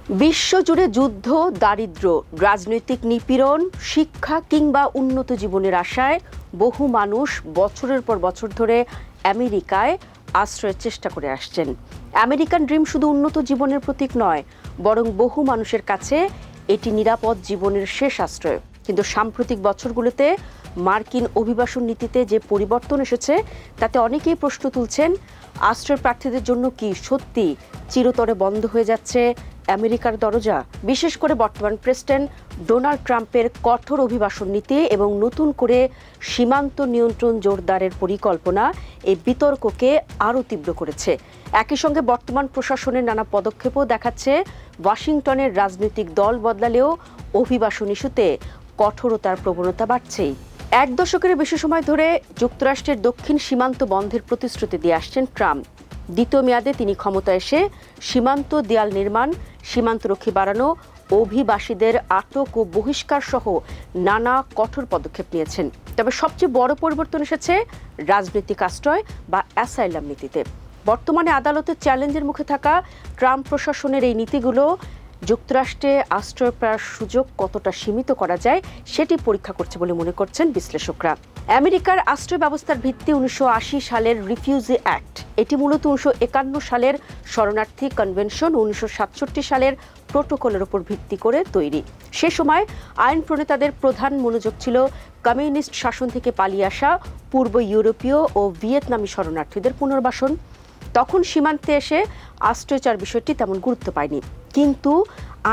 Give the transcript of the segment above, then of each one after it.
বিশ্বজুড়ে যুদ্ধ, দারিদ্র্য, রাজনৈতিক নিপীড়ন, শিক্ষা কিংবা উন্নত জীবনের আশায় বহু মানুষ বছরের পর বছর ধরে আমেরিকায় আশ্রয়ের চেষ্টা করে আসছেন। আমেরিকান ড্রিম শুধু উন্নত জীবনের প্রতীক নয়, বরং বহু মানুষের কাছে এটি নিরাপদ জীবনের শেষ আশ্রয়। কিন্তু সাম্প্রতিক বছরগুলোতে মার্কিন অভিবাসন নীতিতে যে পরিবর্তন এসেছে তাতে অনেকেই প্রশ্ন তুলছেন, আশ্রয় প্রার্থীদের জন্য কি সত্যি চিরতরে বন্ধ হয়ে যাচ্ছে আমেরিকার দরজা? বিশেষ করে বর্তমান প্রেসিডেন্ট ডোনাল্ড ট্রাম্পের কঠোর অভিবাসন নীতি এবং নতুন করে সীমান্ত নিয়ন্ত্রণ জোরদারের পরিকল্পনা এই বিতর্ককে আরও তীব্র করেছে। একই সঙ্গে বর্তমান প্রশাসনের নানা পদক্ষেপও দেখাচ্ছে ওয়াশিংটনের রাজনৈতিক দল বদলালেও অভিবাসন ইস্যুতে কঠোরতার প্রবণতা বাড়ছেই। এক দশকের বেশি সময় ধরে যুক্তরাষ্ট্রের দক্ষিণ সীমান্ত বন্ধের প্রতিশ্রুতি দিয়ে আসছেন ট্রাম্প। দ্বিতীয় মেয়াদে তিনি ক্ষমতায় এসে সীমান্ত দেয়াল নির্মাণ, সীমান্তরক্ষী বাড়ানো, অভিবাসীদের আটক ও বহিষ্কার সহ নানা কঠোর পদক্ষেপ নিয়েছেন। তবে সবচেয়ে বড় পরিবর্তন এসেছে রাজনৈতিক আশ্রয় বা অ্যাসাইলাম নীতিতে। বর্তমানে আদালতের চ্যালেঞ্জের মুখে থাকা ট্রাম্প প্রশাসনের এই নীতিগুলো যুক্তরাষ্ট্রে আশ্রয় পাওয়ার সুযোগ কতটা সীমিত করা যায় সেটি পরীক্ষা করছে বলে মনে করছেন বিশ্লেষকরা। আমেরিকার আশ্রয় ব্যবস্থার ভিত্তি 1980 সালের রিফিউজি অ্যাক্ট। এটি মূলত 1951 সালের শরণার্থী কনভেনশন, 1967 সালের প্রোটোকলের উপর ভিত্তি করে তৈরি। সে সময় আইন প্রণেতাদের প্রধান মনোযোগ ছিল কমিউনিস্ট শাসন থেকে পালিয়ে আসা পূর্ব ইউরোপীয় ও ভিয়েতনামি শরণার্থীদের পুনর্বাসন। তখন সীমান্তে এসে আশ্রয় চাওয়ার বিষয়টি তেমন গুরুত্ব পায়নি, কিন্তু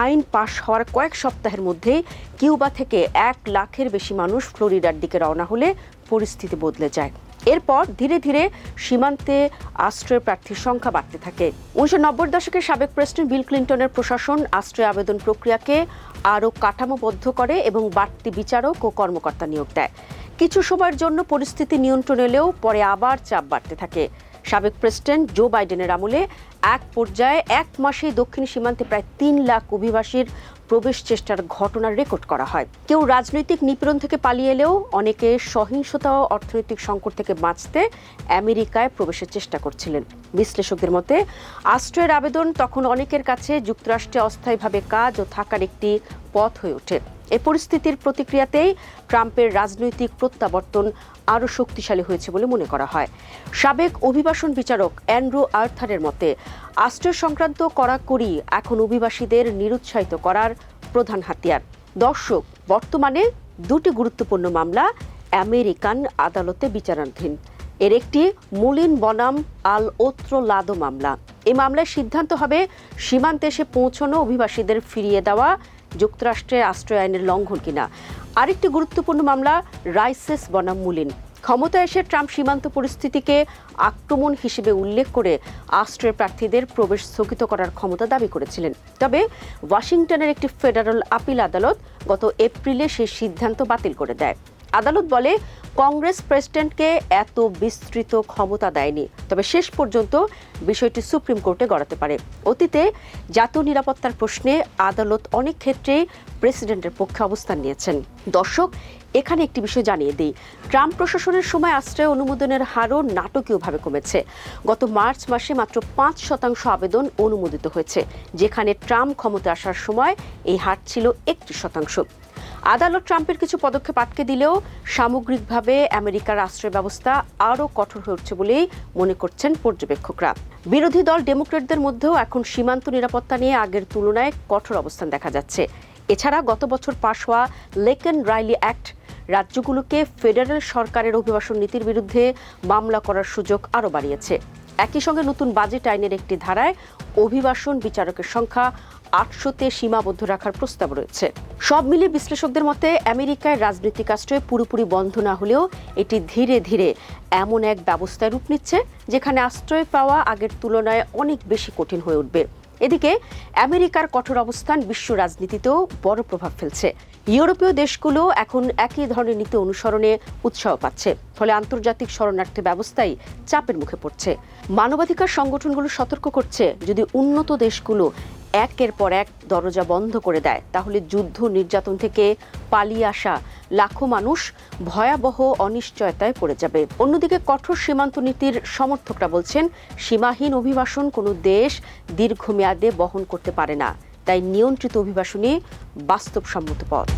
আইন পাশ হওয়ার কয়েক সপ্তাহের মধ্যেই কিউবা থেকে 1 লাখের বেশি মানুষ ফ্লোরিডার দিকে রওনা হলে পরিস্থিতি বদলে যায়। এরপর ধীরে ধীরে সীমান্তে আশ্রয় প্রার্থীর সংখ্যা বাড়তে থাকে। 1990 দশকের সাবেক প্রেসিডেন্ট বিল ক্লিন্টনের প্রশাসন আশ্রয় আবেদন প্রক্রিয়াকে আরও কাঠামোবদ্ধ করে এবং বাড়তি বিচারক ও কর্মকর্তা নিয়োগ দেয়। কিছু সময়ের জন্য পরিস্থিতি নিয়ন্ত্রণ এলেও পরে আবার চাপ বাড়তে থাকে। সাবেক প্রেসিডেন্ট জো বাইডেনের আমলে এক পর্যায়ে 1 মাসে দক্ষিণ সীমান্তে প্রায় 3 লাখ অভিবাসীর প্রবেশ চেষ্টার ঘটনার রেকর্ড করা হয়। কেউ রাজনৈতিক নিপীড়ন থেকে পালিয়ে এলেও অনেকে সহিংসতা ও অর্থনৈতিক সংকট থেকে বাঁচতে আমেরিকায় প্রবেশের চেষ্টা করছিলেন। বিশ্লেষকদের মতে আশ্রয়ের আবেদন তখন অনেকের কাছে যুক্তরাষ্ট্রে অস্থায়ীভাবে কাজ ও থাকার একটি পথ হয়ে ওঠে। এই পরিস্থিতির প্রতিক্রিয়াতেই ট্রাম্পের রাজনৈতিক প্রত্যাবর্তন আরও শক্তিশালী হয়েছে বলে মনে করা হয়। সাবেক অভিবাসন বিচারক অ্যান্ড্রু আর্থারের মতে আশ্রয় সংক্রান্ত কড়াকড়ি এখন অভিবাসীদের নিরুৎসাহিত করার প্রধান হাতিয়ার। দর্শক, বর্তমানে 2টি গুরুত্বপূর্ণ মামলা আমেরিকান আদালতে বিচারাধীন। এর একটি মুলিন বনাম আল ওত্রো লাদো মামলা। এই মামলায় সিদ্ধান্ত হবে সীমান্তে এসে পৌঁছানো অভিবাসীদের ফিরিয়ে দেওয়া যুক্তরাষ্ট্রের আশ্রয় আইনের লঙ্ঘন কিনা। আরেকটি গুরুত্বপূর্ণ মামলা রাইসেস বনাম মুলিন। ক্ষমতায় এসে ট্রাম্প সীমান্ত পরিস্থিতিকে আক্রমণ হিসেবে উল্লেখ করে আশ্রয় প্রার্থীদের প্রবেশ স্থগিত করার ক্ষমতা দাবি করেছিলেন। তবে ওয়াশিংটনের একটি ফেডারেল আপিল আদালত গত এপ্রিলে সেই সিদ্ধান্ত বাতিল করে দেয়। আদালত বলে কংগ্রেস প্রেসিডেন্টকে এত বিস্তৃত ক্ষমতা দেয়নি, তবে শেষ পর্যন্ত বিষয়টি সুপ্রিম কোর্টে গড়াতে পারে। অতীতে জাতীয় নিরাপত্তার প্রশ্নে আদালত অনেক ক্ষেত্রেই প্রেসিডেন্টের পক্ষে অবস্থান নিয়েছেন। দর্শক, এখানে একটি বিষয় জানিয়ে দিই, ট্রাম্প প্রশাসনের সময় আশ্রয় অনুমোদনের হারও নাটকীয়ভাবে কমেছে। গত মার্চ মাসে মাত্র 5% আবেদন অনুমোদিত হয়েছে, যেখানে ট্রাম্প ক্ষমতা আসার সময় এই হার ছিল 31%। আদালত ট্রাম্পের কিছু পদক্ষেপ আটকে দিলেও সামগ্রিকভাবে আমেরিকার আশ্রয় ব্যবস্থা আরও কঠোর হয়ে উঠছে বলেই মনে করছেন পর্যবেক্ষকরা। বিরোধী দল ডেমোক্র্যাটদের মধ্যেও এখন সীমান্ত নিরাপত্তা নিয়ে আগের তুলনায় কঠোর অবস্থান দেখা যাচ্ছে। এছাড়া গত বছর পাশ হওয়া লেকেন রাইলি অ্যাক্ট রাজ্যগুলোকে ফেডারেল সরকারের অভিবাসন নীতির বিরুদ্ধে মামলা করার সুযোগ আরও বাড়িয়েছে। একই সঙ্গে নতুন বাজেট আইনের একটি ধারায় অভিবাসন বিচারকের সংখ্যা 800-তে সীমাবদ্ধ রাখার প্রস্তাব রয়েছে। সব মিলিয়ে বিশ্লেষকদের মতে আমেরিকায় রাজনৈতিক আশ্রয় পুরোপুরি বন্ধ না হলেও এটি ধীরে ধীরে এমন এক ব্যবস্থায় রূপ নিচ্ছে যেখানে আশ্রয় পাওয়া আগের তুলনায় অনেক বেশি কঠিন হয়ে উঠবে। এদিকে আমেরিকার কঠোর অবস্থান বিশ্ব রাজনীতিতেও বড় প্রভাব ফেলছে। ইউরোপীয় দেশগুলো এখন একই ধরনের নীতি অনুসরণে উৎসাহ পাচ্ছে, ফলে আন্তর্জাতিক শরণার্থী ব্যবস্থাই চাপের মুখে পড়ছে। মানবাধিকার সংগঠনগুলো সতর্ক করছে, যদি উন্নত দেশগুলো একের পর এক দরজা বন্ধ করে দেয় তাহলে যুদ্ধ নির্যাতন থেকে পালিয়ে আসা লাখো মানুষ ভয়াবহ অনিশ্চয়তায় পড়ে যাবে। অন্যদিকে কঠোর সীমান্ত নীতির সমর্থকরা বলছেন, সীমাহীন অভিবাসন কোনো দেশ দীর্ঘমেয়াদে বহন করতে পারে না। তাই নিয়ন্ত্রিত অভিবাসনই বাস্তবসম্মত পথ।